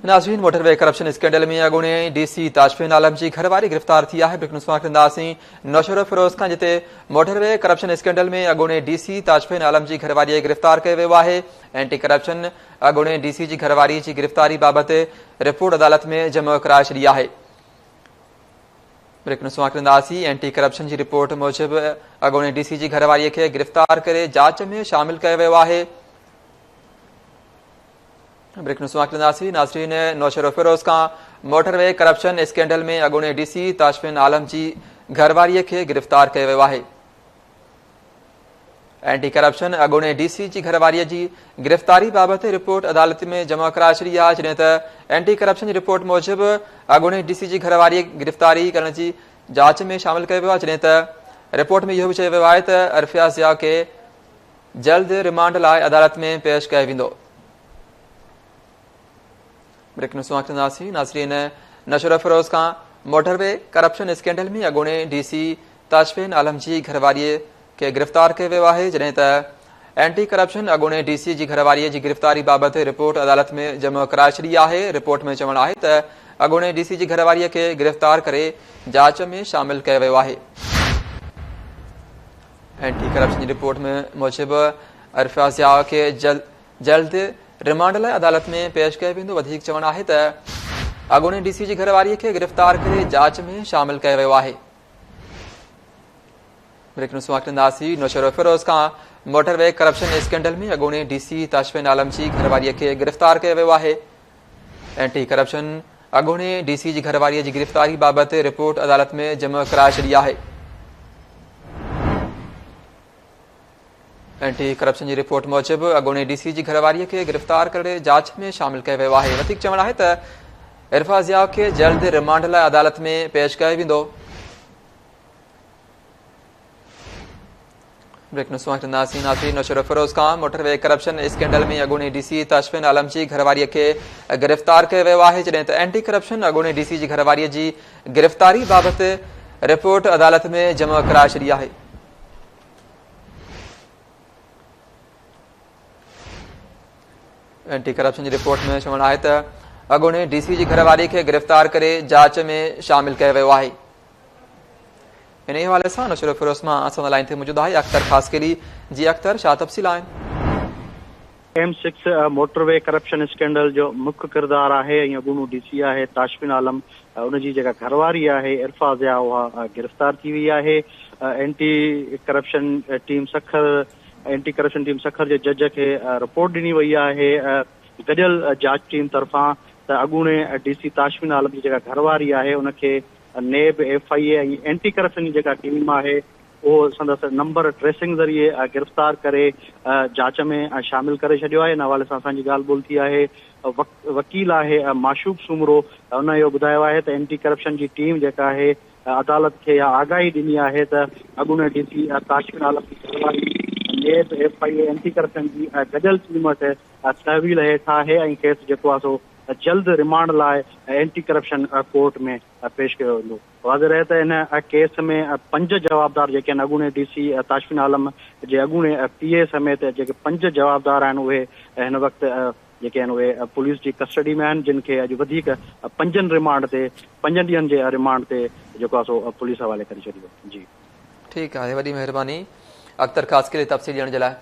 नाज़रीन, motorway corruption scandal में अॻूणे डीसी ताजफीन आलम जी घरवारी गिरफ़्तार थी आहे। नौशरो फिरोज़ खां जिते मोटरवे करप्शन स्कैंडल में अॻूणे डीसी ताजफीन आलम जी घरवारी गिरफ़्तार कयो वियो आहे। एंटी करप्शन अॻूणे डीसी जी घरवारी जी गिरफ़्तारी बाबति रिपोर्ट अदालत में जमा कराए छॾी आहे। एंटी करप्शन जी रिपोर्ट मूजिब अॻूणे डीसी जी घरवारीअ खे गिरफ़्तार करे जांच में शामिल कयो वियो आहे। नाज़रीन, नौशरो फिरोज़ खां मोटरवे करप्शन स्कैंडल में अॻूणे डीसी ताजफीन आलम जी घरवारीअ खे गिरफ़्तार कयो वियो आहे। एंटी करप्शन अॻूणे डीसी जी घरवारीअ जी गिरफ़्तारी बाबति रिपोर्ट अदालत में जमा कराए छॾी आहे। जॾहिं त एंटी करप्शन जी रिपोर्ट मूजिब अॻूणे डीसी जी घरवारी गिरफ़्तारी करण जी जांच में शामिल कयो वियो आहे। जॾहिं त रिपोर्ट में इहो बि चयो वियो आहे त अरफिया ज़िया खे जल्द रिमांड लाइ अदालत में पेश कयो वेंदो। नाज़रीन, नौशरो फिरोज़ खां मोटरवे करप्शन स्कैंडल में अॻूणे डीसी ताजफीन आलम जी घरवारीअ खे गिरफ़्तार कयो वियो आहे। जॾहिं त एंटी करप्शन अॻूणे डीसी जी घरवारीअ जी गिरफ़्तारी बाबति रिपोर्ट अदालत में जमा कराए छॾी आहे। रिपोर्ट में चवणु आहे त अॻूणे डीसी जी घरवारीअ खे गिरफ़्तार करे जांच में शामिल कयो वियो आहे। एंटी करप्शन जी रिपोर्ट में मूजिब अरफिया ज़िया खे जल्द रिमांड लाइ अदालत में पेश कयो वेंदो। वधीक चवणु आहे त अॻूणे डीसी जी घरवारीअ खे गिरफ़्तार करे जांच में शामिल कयो वियो आहे। नौशरो फिरोज़ खां मोटरवे करप्शन स्कैंडल में अॻूणे डीसी ताजफीन आलम जी घरवारीअ खे गिरफ़्तार कयो वियो आहे। एंटी करप्शन अॻूणे डीसी जी घरवारीअ जी गिरफ़्तारी बाबति रिपोर्ट अदालत में जमा कराए छॾी आहे। एंटी करप्शन जी रिपोर्ट मूजिब अॻूणे डीसी जी घरवारीअ खे गिरफ़्तार करे जांच में शामिल कयो वियो आहे। वधीक चवणु आहे त इरफा ज़िया खे जल्द रिमांड लाइ अदालत में पेश कयो वेंदो। नौशरो फिरोज़ खां मोटरवे करप्शन स्कैंडल में अॻूणे डीसी ताजफीन आलम जी घरवारीअ खे गिरफ़्तार कयो वियो आहे। जॾहिं त एंटी करप्शन अॻूणे डीसी जी घरवारीअ जी गिरफ़्तारी बाबति रिपोर्ट अदालत में जमा कराए छॾी आहे। एंटी करप्शन जी रिपोर्ट में चवणु आहे त अॻूणे डीसी जी घरवारी खे गिरफ़्तार करे जांच में शामिल कयो वियो आहे। इन हवाले सां नौशरो फिरोज़ मां असां लाइन ते मौजूदु आहे अख्तर ख़ासकेली। जी अख्तर, छा तफ़सील आहिनि? M6 मोटरवे करप्शन स्कैंडल जो मुख्य किरदार आहे ऐं अॻूणो डीसी आहे ताजफीन आलम। उनजी जेका घरवारी आहे इरफा ज़िया, उहा गिरफ़्तार थी वई आहे। एंटी करप्शन टीम सखर जे जज खे रिपोर्ट ॾिनी वई आहे गॾियल जांच टीम तरफ़ां त अॻूणे डीसी ताजफीन आलम जी जेका घरवारी आहे उनखे नेब FIA ऐं एंटी करप्शन जी जेका टीम आहे उहो संदसि नंबर ट्रेसिंग ज़रिए गिरफ़्तार करे जांच में शामिल करे छॾियो आहे। इन हवाले सां असांजी ॻाल्हि ॿोल थी आहे। वकील आहे माशूक सूमरो, हुन इहो ॿुधायो आहे त एंटी करप्शन जी टीम जेका आहे अदालत खे इहा आगाही ॾिनी आहे त अॻूणे डीसी ताजफीन आलम जी घरवारी नेब FIA एंटी करप्शन जी गॾियल टीम ते तहवील हेठि आहे ऐं केस जेको आहे सो जल्द रिमांड लाइ एंटी करप्शन कोर्ट में पेश कयो वेंदो। वाज़े रहे त इन केस में 5 जवाबदार जेके आहिनि अॻूणे डीसी ताजफीन आलम जे अॻूणे PA समेत जेके 5 जवाबदार आहिनि उहे हिन वक़्तु जेके आहिनि उहे पुलिस जी कस्टडी में आहिनि, जिन खे अॼु वधीक 5 ॾींहनि जे रिमांड ते जेको आहे सो पुलिस हवाले करे छॾियो। जी ठीकु आहे, वॾी महिरबानी अख्तर ख़ासकेली तफ़सील ॾियण जे लाइ।